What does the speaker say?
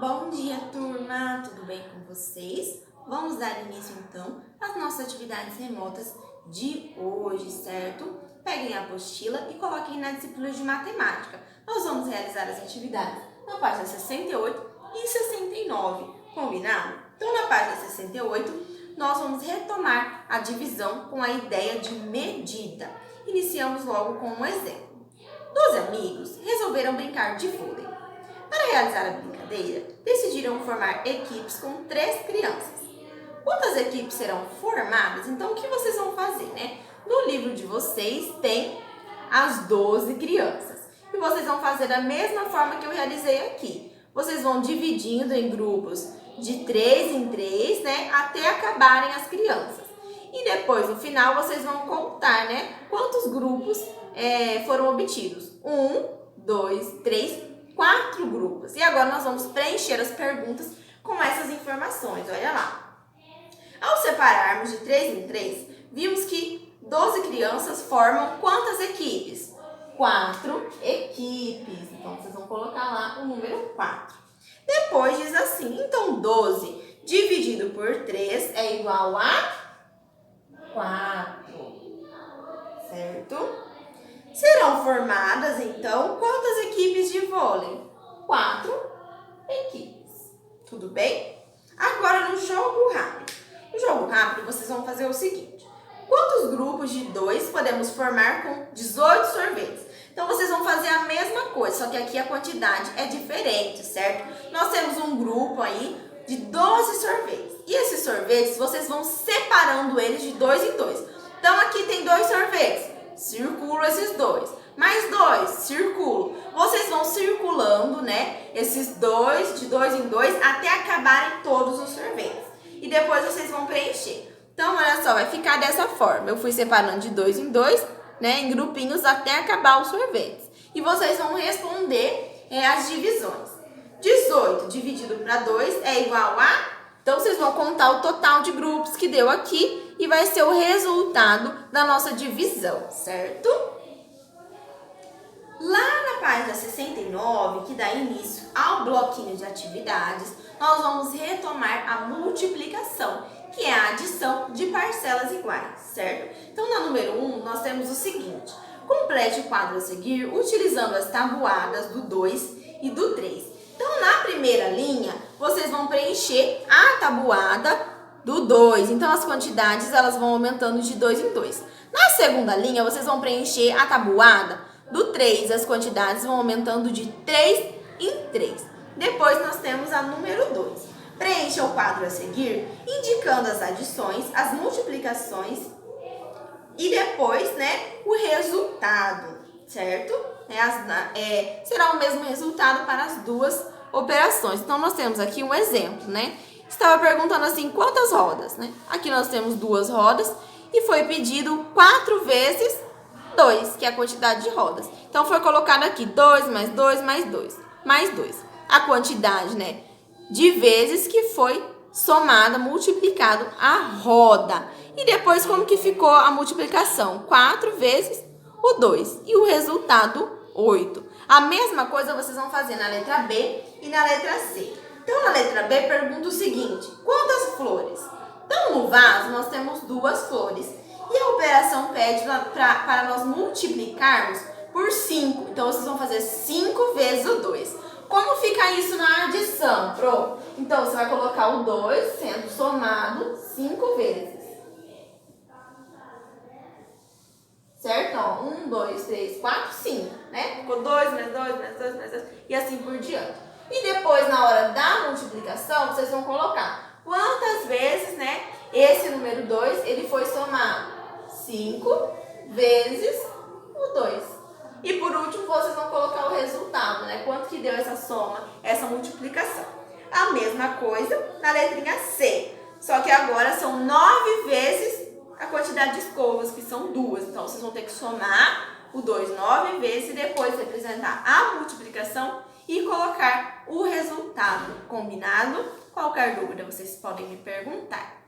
Bom dia, turma! Tudo bem com vocês? Vamos dar início, então, às nossas atividades remotas de hoje, certo? Peguem a apostila e coloquem na disciplina de matemática. Nós vamos realizar as atividades na página 68 e 69, combinado? Então, na página 68, nós vamos retomar a divisão com a ideia de medida. Iniciamos logo com um exemplo. 12 amigos resolveram brincar de vôlei. Para realizar a brincadeira, decidiram formar equipes com 3 crianças. Quantas equipes serão formadas? Então, o que vocês vão fazer, né? No livro de vocês tem as 12 crianças. E vocês vão fazer da mesma forma que eu realizei aqui. Vocês vão dividindo em grupos de 3 em 3, né? Até acabarem as crianças. E depois, no final, vocês vão contar, né? Quantos grupos foram obtidos. 1, 2, 3, 4 grupos. E agora nós vamos preencher as perguntas com essas informações. Olha lá. Ao separarmos de 3 em 3, vimos que 12 crianças formam quantas equipes? 4 equipes. Então, vocês vão colocar lá o número 4. Depois diz assim, então 12 dividido por 3 é igual a 4. Certo? Serão formadas, então, quantas equipes de vôlei? 4 equipes. Tudo bem? Agora, no jogo rápido. No jogo rápido, vocês vão fazer o seguinte. Quantos grupos de 2 podemos formar com 18 sorvetes? Então, vocês vão fazer a mesma coisa, só que aqui a quantidade é diferente, certo? Nós temos um grupo aí de 12 sorvetes. E esses sorvetes, vocês vão separando eles de 2 em 2. Então, aqui tem 2 sorvetes. Circulo esses 2. Mais 2, circulo. Vocês vão circulando, né? Esses 2, de 2 em 2, até acabarem todos os sorvetes. E depois vocês vão preencher. Então, olha só, vai ficar dessa forma. Eu fui separando de 2 em 2, né? Em grupinhos até acabar os sorvetes. E vocês vão responder as divisões. 18 dividido para 2 é igual a... Então, vocês vão contar o total de grupos que deu aqui e vai ser o resultado da nossa divisão, certo? Lá na página 69, que dá início ao bloquinho de atividades, nós vamos retomar a multiplicação, que é a adição de parcelas iguais, certo? Então, na número 1, nós temos o seguinte. Complete o quadro a seguir utilizando as tabuadas do 2 e do 3. Então, na primeira linha, vocês vão preencher a tabuada do 2. Então, as quantidades elas vão aumentando de 2 em 2. Na segunda linha, vocês vão preencher a tabuada do 3. As quantidades vão aumentando de 3 em 3. Depois, nós temos a número 2. Preencha o quadro a seguir, indicando as adições, as multiplicações e depois, né, o resultado, certo? Será o mesmo resultado para as duas operações. Então, nós temos aqui um exemplo, né? Estava perguntando assim, quantas rodas, né? Aqui nós temos 2 rodas e foi pedido 4 vezes 2, que é a quantidade de rodas. Então, foi colocado aqui 2 mais 2 mais 2, mais 2. A quantidade, né, de vezes que foi somada, multiplicado a roda. E depois, como que ficou a multiplicação? 4 vezes o 2 e o resultado 8. A mesma coisa vocês vão fazer na letra B e na letra C. Então, na letra B, pergunta o seguinte, quantas flores? Então, no vaso, nós temos 2 flores. E a operação pede para nós multiplicarmos por 5. Então, vocês vão fazer 5 vezes o 2. Como fica isso na adição, Pro? Então, você vai colocar o 2 sendo somado 5 vezes. Certo? Ó, 1, 2, 3, 4, 5, né? Ficou 2, mais 2, mais 2, mais 2, e assim por diante. E depois, na hora da multiplicação, vocês vão colocar quantas vezes, né, esse número 2, ele foi somado? 5 vezes o 2. E por último, vocês vão colocar o resultado, né? Quanto que deu essa soma, essa multiplicação. A mesma coisa na letrinha C. Só que agora são 9 vezes a quantidade de escovas, que são 2. Então, vocês vão ter que somar o 2 9 vezes e depois representar a multiplicação e colocar o resultado. Combinado? Qualquer dúvida, vocês podem me perguntar.